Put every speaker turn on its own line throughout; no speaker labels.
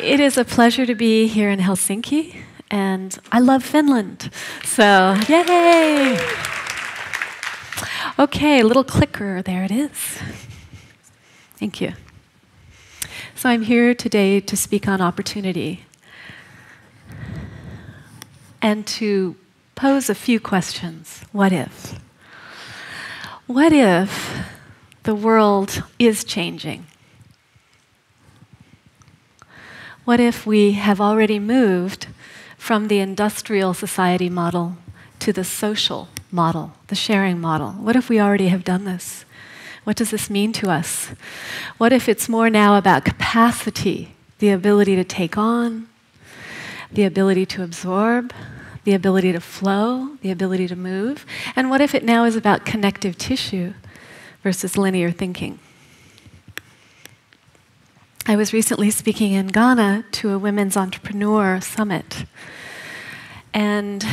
It is a pleasure to be here in Helsinki, and I love Finland. So, yay! Okay, little clicker, there it is. Thank you. So I'm here today to speak on opportunity and to pose a few questions. What if? What if the world is changing? What if we have already moved from the industrial society model to the social model, the sharing model? What if we already have done this? What does this mean to us? What if it's more now about capacity, the ability to take on, the ability to absorb, the ability to flow, the ability to move? And what if it now is about connective tissue versus linear thinking? I was recently speaking in Ghana to a women's entrepreneur summit, and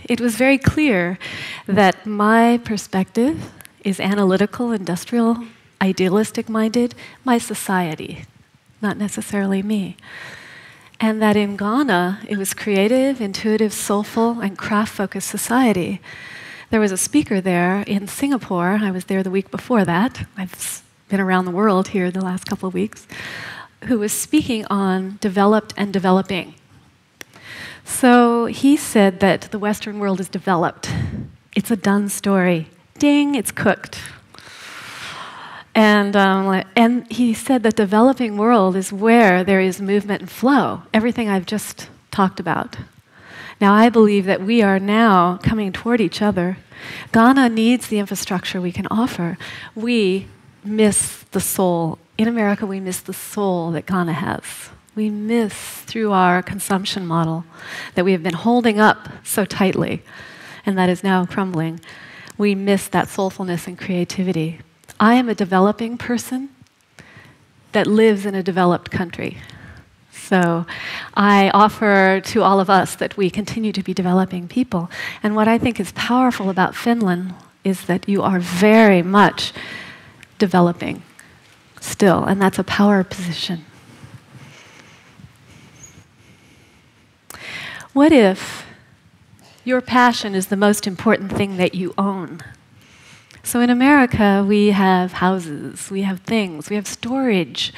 it was very clear that my perspective is analytical, industrial, idealistic-minded, my society, not necessarily me. And that in Ghana, it was creative, intuitive, soulful, and craft-focused society. There was a speaker there in Singapore. I was there the week before that. I've been around the world here the last couple of weeks, who was speaking on developed and developing. So he said that the Western world is developed. It's a done story. Ding, it's cooked. And he said the developing world is where there is movement and flow, everything I've just talked about. Now, I believe that we are now coming toward each other. Ghana needs the infrastructure we can offer. We miss the soul. In America, we miss the soul that Ghana has. We miss, through our consumption model that we have been holding up so tightly, and that is now crumbling, we miss that soulfulness and creativity. I am a developing person that lives in a developed country. So I offer to all of us that we continue to be developing people. And what I think is powerful about Finland is that you are very much developing still, and that's a power position. What if your passion is the most important thing that you own? So in America, we have houses, we have things, we have storage,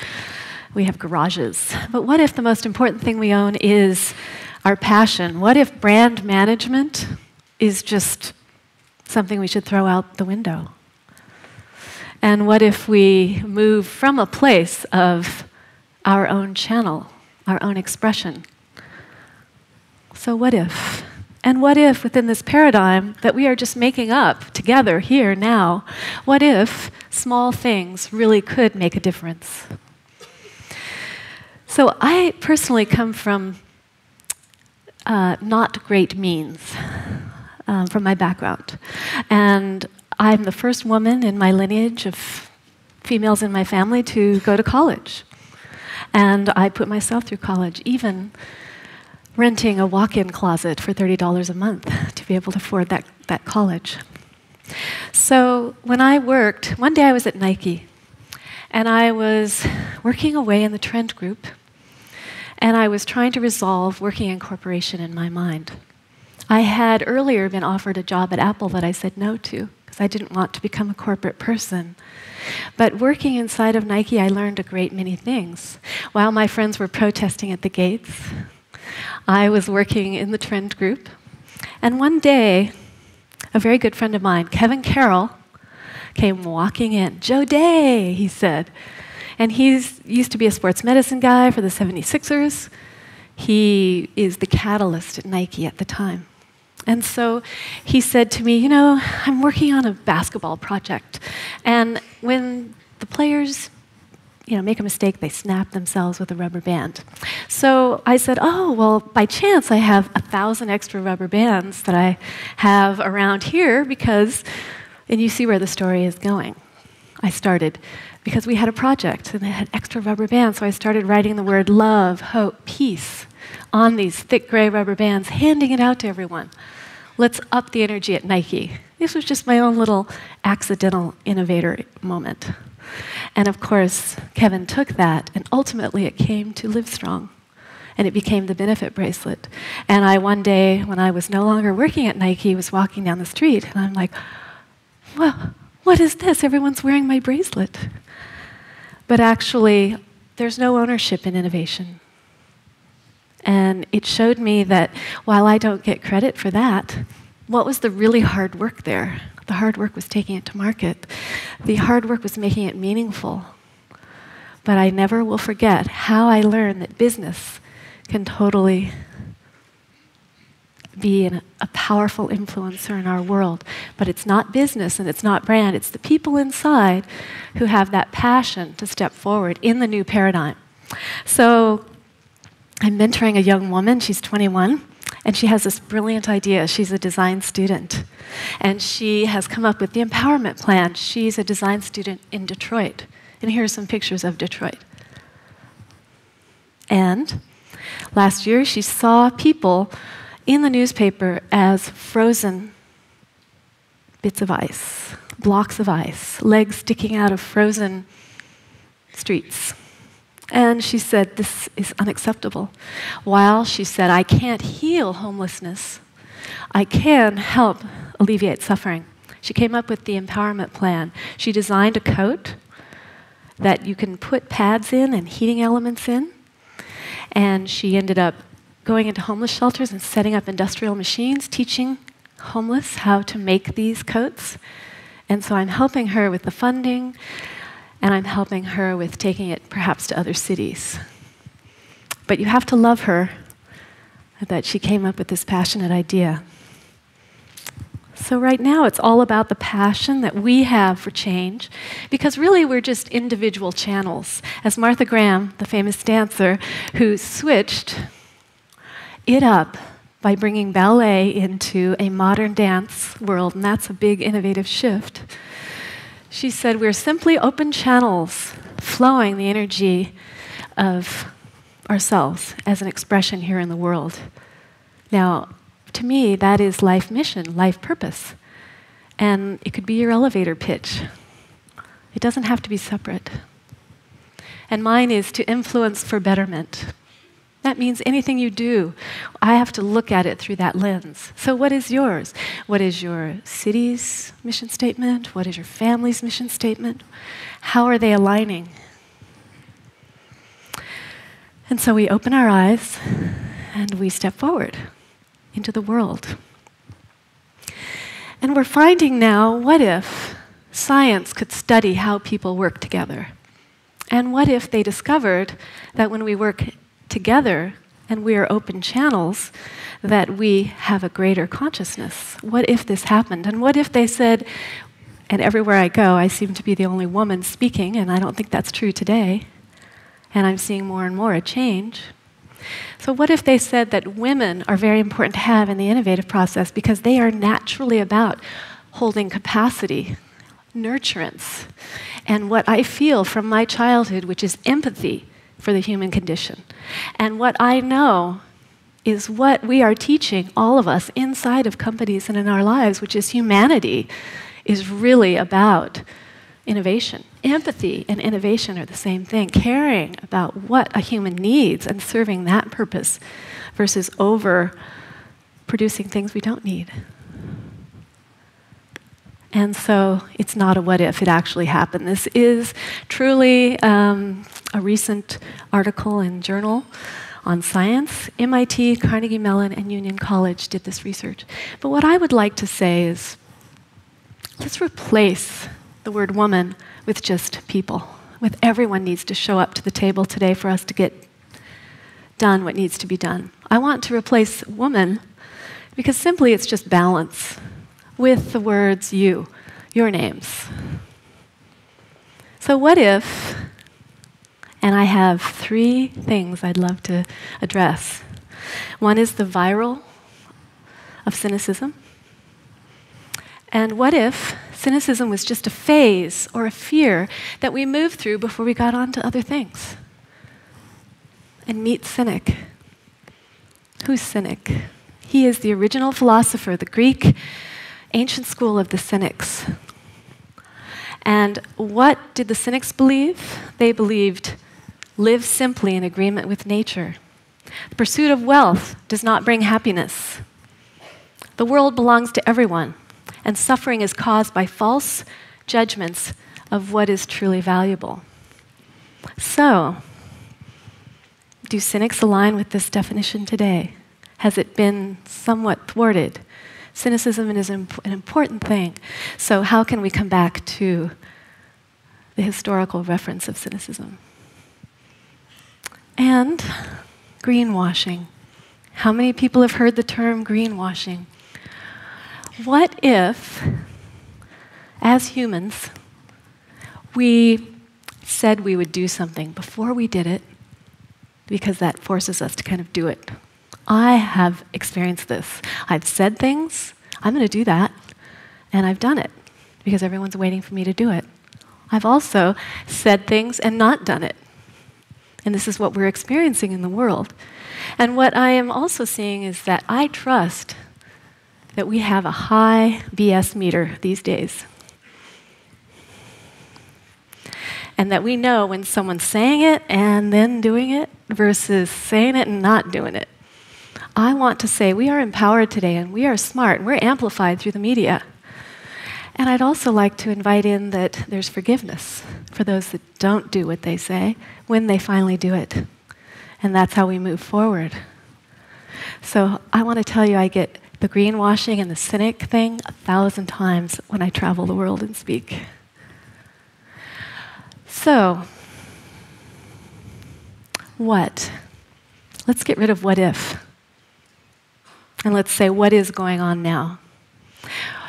we have garages. But what if the most important thing we own is our passion? What if brand management is just something we should throw out the window? And what if we move from a place of our own channel, our own expression? So what if? And what if within this paradigm that we are just making up together here now, what if small things really could make a difference? So I personally come from not great means from my background. And I'm the first woman in my lineage of females in my family to go to college. And I put myself through college, even renting a walk-in closet for $30 a month to be able to afford that college. So when I worked, one day I was at Nike, and I was working away in the trend group, and I was trying to resolve working in corporation in my mind. I had earlier been offered a job at Apple that I said no to, because I didn't want to become a corporate person. But working inside of Nike, I learned a great many things. While my friends were protesting at the gates, I was working in the trend group, and one day, a very good friend of mine, Kevin Carroll, came walking in. "Joe Day," he said. And he used to be a sports medicine guy for the 76ers. He is the catalyst at Nike at the time. And so he said to me, "You know, I'm working on a basketball project, and when the players make a mistake, they snap themselves with a rubber band." So I said, "Oh, well, by chance, I have 1,000 extra rubber bands that I have around here because," and you see where the story is going. I started because we had a project and it had extra rubber bands, so I started writing the word love, hope, peace on these thick gray rubber bands, handing it out to everyone. Let's up the energy at Nike. This was just my own little accidental innovator moment. And of course, Kevin took that, and ultimately it came to Livestrong, and it became the benefit bracelet. And I, one day, when I was no longer working at Nike, was walking down the street, and I'm like, well, what is this? Everyone's wearing my bracelet. But actually, there's no ownership in innovation. And it showed me that while I don't get credit for that, what was the really hard work there? The hard work was taking it to market. The hard work was making it meaningful. But I never will forget how I learned that business can totally be a powerful influencer in our world. But it's not business and it's not brand. It's the people inside who have that passion to step forward in the new paradigm. So I'm mentoring a young woman. She's 21. And she has this brilliant idea. She's a design student. And she has come up with the empowerment plan. She's a design student in Detroit. And here are some pictures of Detroit. And last year, she saw people in the newspaper as frozen bits of ice, blocks of ice, legs sticking out of frozen streets. And she said, this is unacceptable. While she said, I can't heal homelessness, I can help alleviate suffering. She came up with the empowerment plan. She designed a coat that you can put pads in and heating elements in. And she ended up going into homeless shelters and setting up industrial machines, teaching homeless how to make these coats. And so I'm helping her with the funding, and I'm helping her with taking it perhaps to other cities. But you have to love her that she came up with this passionate idea. So right now it's all about the passion that we have for change, because really we're just individual channels. As Martha Graham, the famous dancer, who switched it up by bringing ballet into a modern dance world, and that's a big innovative shift. She said, we're simply open channels flowing the energy of ourselves as an expression here in the world. Now, to me, that is life mission, life purpose. And it could be your elevator pitch. It doesn't have to be separate. And mine is to influence for betterment. That means anything you do, I have to look at it through that lens. So what is yours? What is your city's mission statement? What is your family's mission statement? How are they aligning? And so we open our eyes and we step forward into the world. And we're finding now, what if science could study how people work together? And what if they discovered that when we work together and we are open channels, that we have a greater consciousness? What if this happened? And what if they said, and everywhere I go, I seem to be the only woman speaking, and I don't think that's true today, and I'm seeing more and more a change. So what if they said that women are very important to have in the innovative process because they are naturally about holding capacity, nurturance, and what I feel from my childhood, which is empathy for the human condition. And what I know is what we are teaching all of us inside of companies and in our lives, which is humanity, is really about innovation. Empathy and innovation are the same thing, caring about what a human needs and serving that purpose versus over-producing things we don't need. And so it's not a what if, it actually happened. This is truly a recent article in Journal on Science. MIT, Carnegie Mellon, and Union College did this research. But what I would like to say is, let's replace the word woman with just people. With everyone needs to show up to the table today for us to get done what needs to be done. I want to replace woman because simply it's just balance with the words you, your names. So what if, and I have 3 things I'd love to address. One is the viral of cynicism. And what if cynicism was just a phase or a fear that we moved through before we got on to other things? And meet cynic. Who's cynic? He is the original philosopher, the Greek ancient school of the Cynics. And what did the cynics believe? They believed, live simply in agreement with nature. The pursuit of wealth does not bring happiness. The world belongs to everyone, and suffering is caused by false judgments of what is truly valuable. So, do cynics align with this definition today? Has it been somewhat thwarted? Cynicism is an important thing. So how can we come back to the historical reference of cynicism? And greenwashing. How many people have heard the term greenwashing? What if, as humans, we said we would do something before we did it, because that forces us to kind of do it? I have experienced this. I've said things, I'm going to do that, and I've done it, because everyone's waiting for me to do it. I've also said things and not done it. And this is what we're experiencing in the world. And what I am also seeing is that I trust that we have a high BS meter these days. And that we know when someone's saying it and then doing it versus saying it and not doing it. I want to say we are empowered today and we are smart and we're amplified through the media. And I'd also like to invite in that there's forgiveness for those that don't do what they say when they finally do it. And that's how we move forward. So I want to tell you I get the greenwashing and the cynic thing 1,000 times when I travel the world and speak. So, what? Let's get rid of what if. And let's say what is going on now.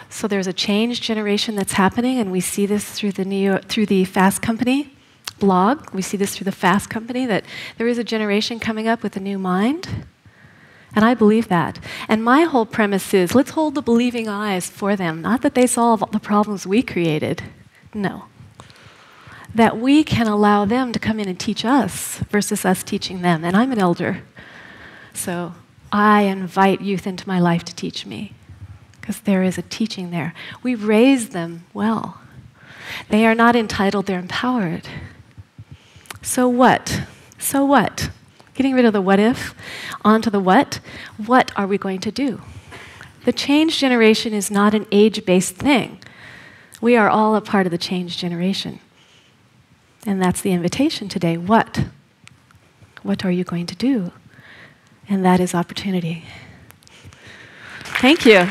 So there's a change generation that's happening, and we see this through the Fast Company blog. We see this through the Fast Company, that there is a generation coming up with a new mind. And I believe that. And my whole premise is, let's hold the believing eyes for them. Not that they solve all the problems we created. No. That we can allow them to come in and teach us versus us teaching them. And I'm an elder. So I invite youth into my life to teach me, because there is a teaching there. We raise them well. They are not entitled, they're empowered. So what? So what? Getting rid of the what if, onto the what. What are we going to do? The change generation is not an age-based thing. We are all a part of the change generation. And that's the invitation today. What? What are you going to do? And that is opportunity. Thank you.